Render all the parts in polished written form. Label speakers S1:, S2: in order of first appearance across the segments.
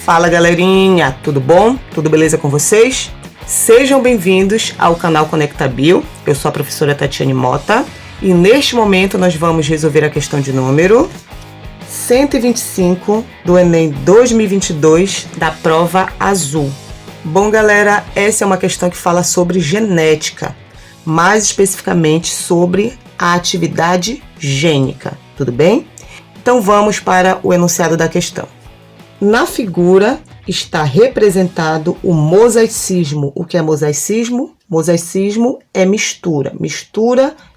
S1: Fala galerinha, tudo bom? Tudo beleza com vocês? Sejam bem-vindos ao canal Conecta Bio. Eu sou a professora Tatiane Mota e neste momento nós vamos resolver a questão de número 125 do Enem 2022 da prova azul. Bom galera, essa é uma questão que fala sobre genética, mais especificamente sobre a atividade gênica, tudo bem? Então vamos para o enunciado da questão. Na figura está representado o mosaicismo. O que é mosaicismo? Mosaicismo é mistura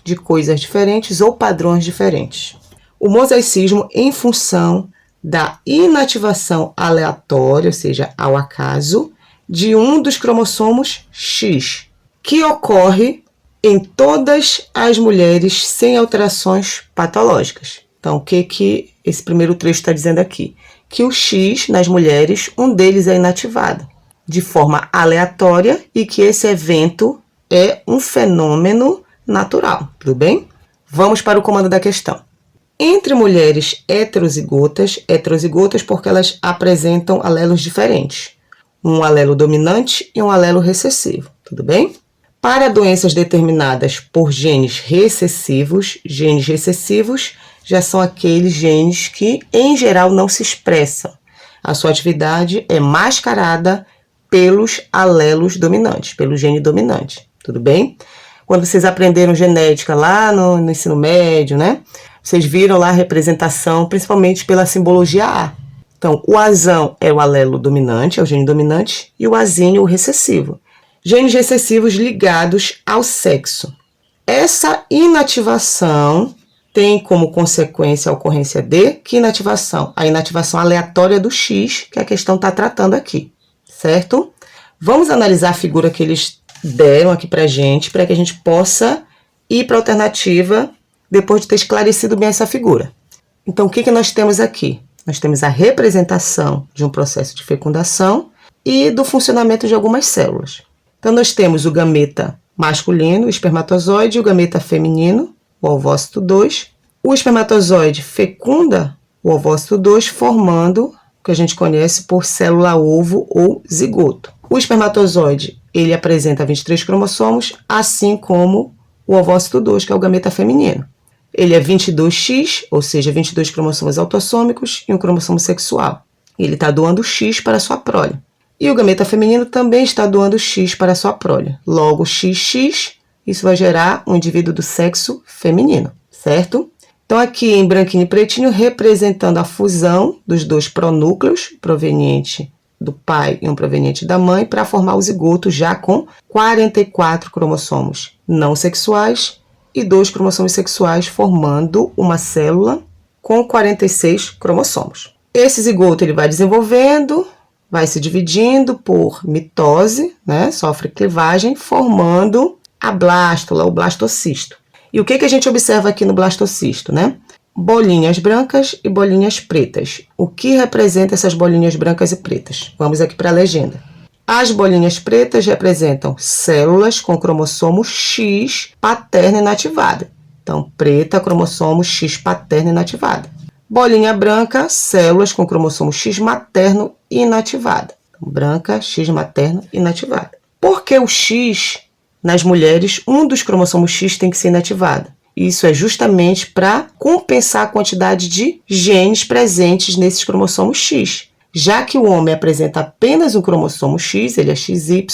S1: de coisas diferentes ou padrões diferentes. O mosaicismo em função da inativação aleatória, ou seja, ao acaso, de um dos cromossomos X, que ocorre em todas as mulheres sem alterações patológicas. Então, o que esse primeiro trecho está dizendo aqui? Que o X, nas mulheres, um deles é inativado de forma aleatória e que esse evento é um fenômeno natural, tudo bem? Vamos para o comando da questão. Entre mulheres heterozigotas porque elas apresentam alelos diferentes, um alelo dominante e um alelo recessivo, tudo bem? Para doenças determinadas por genes recessivos já são aqueles genes que, em geral, não se expressam. A sua atividade é mascarada pelos alelos dominantes, pelo gene dominante, tudo bem? Quando vocês aprenderam genética lá no ensino médio, né? Vocês viram lá a representação, principalmente pela simbologia A. Então, o Azão é o alelo dominante, é o gene dominante, e o Azinho o recessivo. Genes recessivos ligados ao sexo. Essa inativação tem como consequência a ocorrência de que inativação? A inativação aleatória do X, que a questão está tratando aqui, certo? Vamos analisar a figura que eles deram aqui para a gente gente possa ir para a alternativa depois de ter esclarecido bem essa figura. Então, o que nós temos aqui? Nós temos a representação de um processo de fecundação e do funcionamento de algumas células. Então, nós temos o gameta masculino, o espermatozoide, e o gameta feminino, o ovócito 2. O espermatozoide fecunda o ovócito 2, formando o que a gente conhece por célula-ovo ou zigoto. O espermatozoide, ele apresenta 23 cromossomos, assim como o ovócito 2, que é o gameta feminino. Ele é 22X, ou seja, 22 cromossomos autossômicos e um cromossomo sexual. Ele está doando X para a sua prole. E o gameta feminino também está doando X para a sua prole. Logo, XX, isso vai gerar um indivíduo do sexo feminino, certo? Então, aqui em branquinho e pretinho, representando a fusão dos dois pronúcleos, proveniente do pai e um proveniente da mãe, para formar o zigoto já com 44 cromossomos não sexuais e 2 cromossomos sexuais, formando uma célula com 46 cromossomos. Esse zigoto ele vai desenvolvendo, vai se dividindo por mitose, né? Sofre clivagem, formando a blástula, o blastocisto. E o que a gente observa aqui no blastocisto, né? Bolinhas brancas e bolinhas pretas. O que representa essas bolinhas brancas e pretas? Vamos aqui para a legenda. As bolinhas pretas representam células com cromossomo X paterno inativada. Então, preta, cromossomo X paterno inativada. Bolinha branca, células com cromossomo X materno inativada. Então, branca, X materno inativada. Por que o X, nas mulheres, um dos cromossomos X tem que ser inativado? Isso é justamente para compensar a quantidade de genes presentes nesses cromossomos X. Já que o homem apresenta apenas um cromossomo X, ele é XY,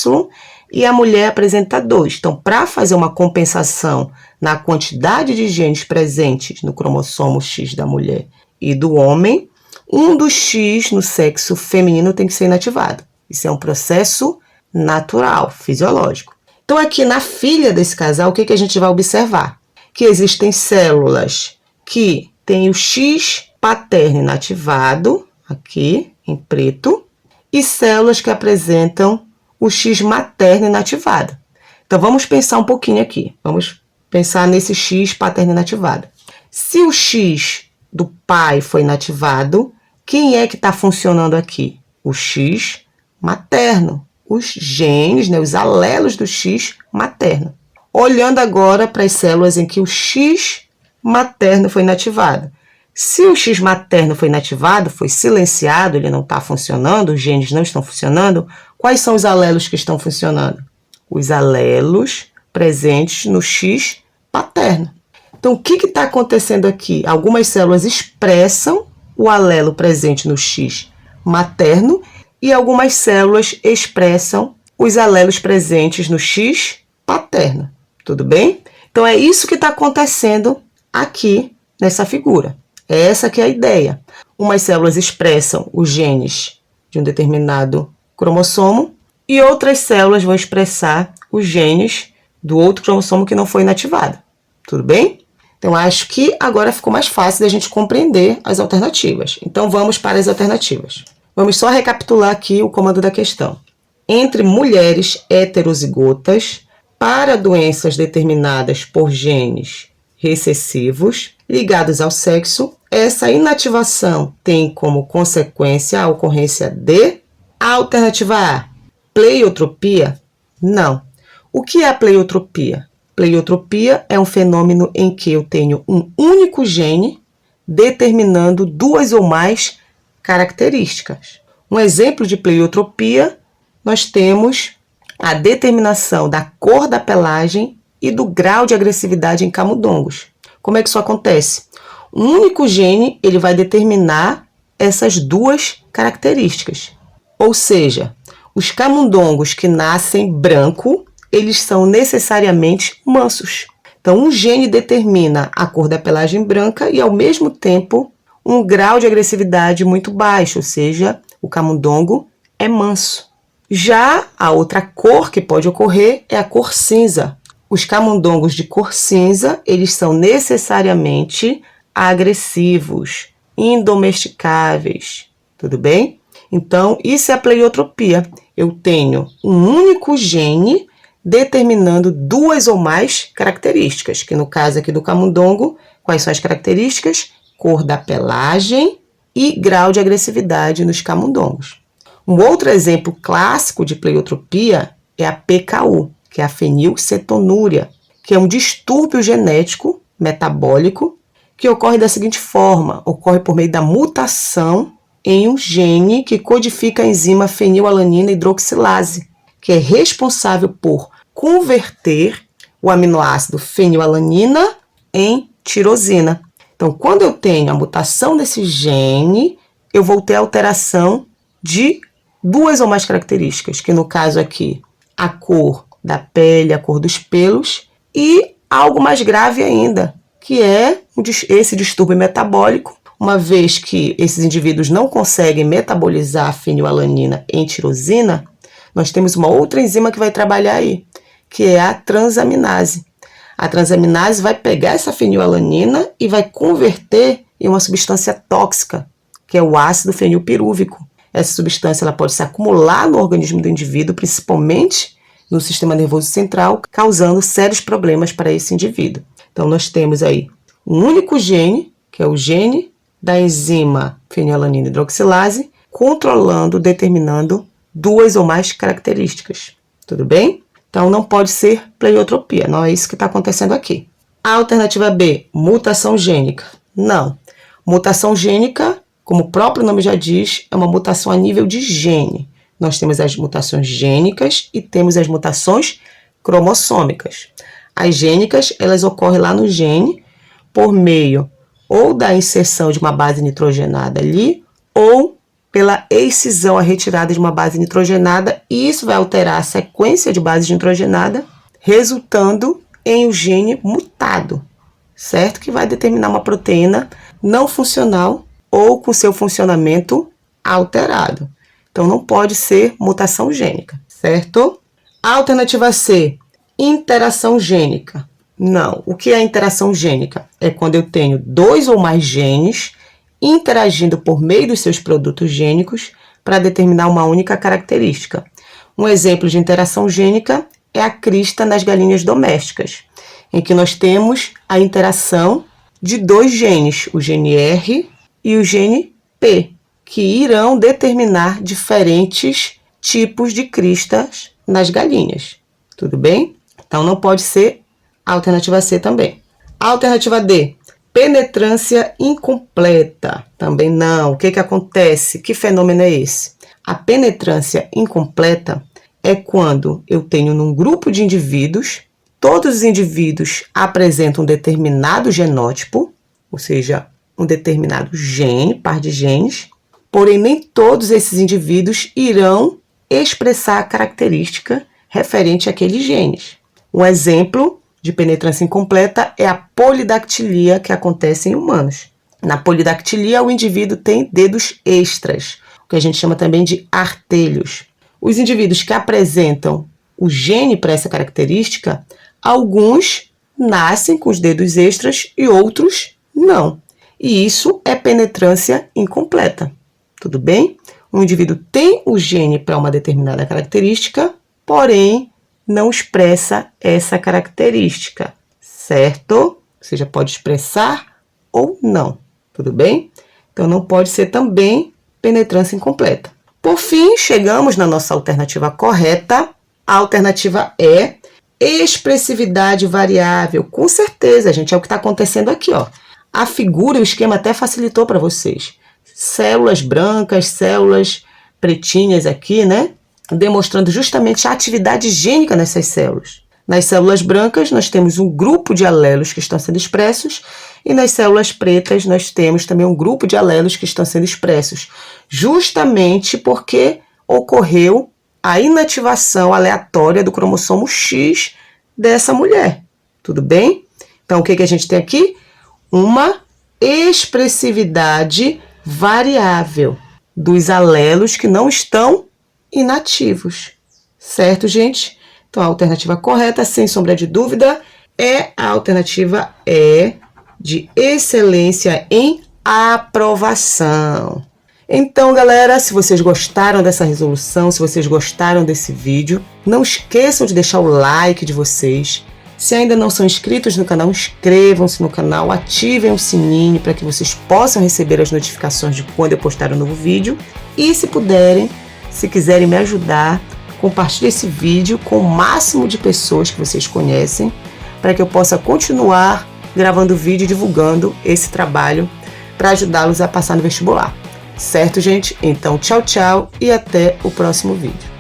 S1: e a mulher apresenta 2. Então, para fazer uma compensação na quantidade de genes presentes no cromossomo X da mulher e do homem, um dos X no sexo feminino tem que ser inativado. Isso é um processo natural, fisiológico. Então, aqui na filha desse casal, o que a gente vai observar? Que existem células que têm o X paterno inativado, aqui em preto, e células que apresentam o X materno inativado. Então, vamos pensar um pouquinho aqui. Vamos pensar nesse X paterno inativado. Se o X do pai foi inativado, quem é que está funcionando aqui? O X materno. Os genes, né, os alelos do X materno. Olhando agora para as células em que o X materno foi inativado. Se o X materno foi inativado, foi silenciado, ele não está funcionando, os genes não estão funcionando, quais são os alelos que estão funcionando? Os alelos presentes no X paterno. Então, o que está acontecendo aqui? Algumas células expressam o alelo presente no X materno e algumas células expressam os alelos presentes no X paterno. Tudo bem? Então, é isso que está acontecendo aqui nessa figura. Essa que é a ideia. Umas células expressam os genes de um determinado cromossomo e outras células vão expressar os genes do outro cromossomo que não foi inativado. Tudo bem? Então, acho que agora ficou mais fácil da gente compreender as alternativas. Então, vamos para as alternativas. Vamos só recapitular aqui o comando da questão. Entre mulheres heterozigotas, para doenças determinadas por genes recessivos ligados ao sexo, essa inativação tem como consequência a ocorrência de alternativa A, pleiotropia? Não. O que é a pleiotropia? Pleiotropia é um fenômeno em que eu tenho um único gene determinando duas ou mais características. Um exemplo de pleiotropia, nós temos a determinação da cor da pelagem e do grau de agressividade em camundongos. Como é que isso acontece? Um único gene ele vai determinar essas duas características. Ou seja, os camundongos que nascem branco, eles são necessariamente mansos. Então, um gene determina a cor da pelagem branca e, ao mesmo tempo, um grau de agressividade muito baixo, ou seja, o camundongo é manso. Já a outra cor que pode ocorrer é a cor cinza. Os camundongos de cor cinza, eles são necessariamente agressivos, indomesticáveis. Tudo bem? Então, isso é a pleiotropia. Eu tenho um único gene determinando duas ou mais características, que no caso aqui do camundongo, quais são as características? Cor da pelagem e grau de agressividade nos camundongos. Um outro exemplo clássico de pleiotropia é a PKU, que é a fenilcetonúria, que é um distúrbio genético metabólico que ocorre da seguinte forma: ocorre por meio da mutação em um gene que codifica a enzima fenilalanina hidroxilase, que é responsável por converter o aminoácido fenilalanina em tirosina. Então, quando eu tenho a mutação desse gene, eu vou ter alteração de duas ou mais características, que no caso aqui, a cor da pele, a cor dos pelos, e algo mais grave ainda, que é esse distúrbio metabólico, uma vez que esses indivíduos não conseguem metabolizar a fenilalanina em tirosina, nós temos uma outra enzima que vai trabalhar aí, que é a transaminase. A transaminase vai pegar essa fenilalanina e vai converter em uma substância tóxica, que é o ácido fenilpirúvico. Essa substância ela pode se acumular no organismo do indivíduo, principalmente no sistema nervoso central, causando sérios problemas para esse indivíduo. Então, nós temos aí um único gene, que é o gene da enzima fenilalanina hidroxilase, controlando, determinando duas ou mais características. Tudo bem? Então, não pode ser pleiotropia, não é isso que está acontecendo aqui. A alternativa B, mutação gênica. Não. Mutação gênica, como o próprio nome já diz, é uma mutação a nível de gene. Nós temos as mutações gênicas e temos as mutações cromossômicas. As gênicas, elas ocorrem lá no gene por meio ou da inserção de uma base nitrogenada ali, ou pela excisão, a retirada de uma base nitrogenada, e isso vai alterar a sequência de bases nitrogenada, resultando em um gene mutado, certo? Que vai determinar uma proteína não funcional ou com seu funcionamento alterado. Então, não pode ser mutação gênica, certo? A alternativa C, interação gênica. Não. O que é interação gênica? É quando eu tenho dois ou mais genes interagindo por meio dos seus produtos gênicos para determinar uma única característica. Um exemplo de interação gênica é a crista nas galinhas domésticas, em que nós temos a interação de dois genes, o gene R e o gene P, que irão determinar diferentes tipos de cristas nas galinhas. Tudo bem? Então, não pode ser a alternativa C também. A alternativa D, Penetrância incompleta, também não. O que acontece? Que fenômeno é esse? A penetrância incompleta é quando eu tenho num grupo de indivíduos, todos os indivíduos apresentam um determinado genótipo, ou seja, um determinado gene, par de genes, porém nem todos esses indivíduos irão expressar a característica referente àqueles genes. Um exemplo de penetrância incompleta é a polidactilia que acontece em humanos. Na polidactilia, o indivíduo tem dedos extras, o que a gente chama também de artelhos. Os indivíduos que apresentam o gene para essa característica, alguns nascem com os dedos extras e outros não. E isso é penetrância incompleta. Tudo bem? Um indivíduo tem o gene para uma determinada característica, porém não expressa essa característica, certo? Ou seja, pode expressar ou não. Tudo bem? Então não pode ser também penetrância incompleta. Por fim, chegamos na nossa alternativa correta. A alternativa é expressividade variável. Com certeza, gente, é o que está acontecendo aqui, ó. A figura e o esquema até facilitou para vocês. Células brancas, células pretinhas aqui, né? Demonstrando justamente a atividade gênica nessas células. Nas células brancas, nós temos um grupo de alelos que estão sendo expressos, e nas células pretas, nós temos também um grupo de alelos que estão sendo expressos, justamente porque ocorreu a inativação aleatória do cromossomo X dessa mulher. Tudo bem? Então, o que a gente tem aqui? Uma expressividade variável dos alelos que não estão inativos. Certo, gente? Então, a alternativa correta, sem sombra de dúvida, é a alternativa E, de excelência em aprovação. Então, galera, se vocês gostaram dessa resolução, se vocês gostaram desse vídeo, não esqueçam de deixar o like de vocês. Se ainda não são inscritos no canal, inscrevam-se no canal, ativem o sininho para que vocês possam receber as notificações de quando eu postar um novo vídeo. E se puderem, se quiserem me ajudar, compartilhe esse vídeo com o máximo de pessoas que vocês conhecem, para que eu possa continuar gravando vídeo e divulgando esse trabalho para ajudá-los a passar no vestibular. Certo, gente? Então, tchau, tchau e até o próximo vídeo.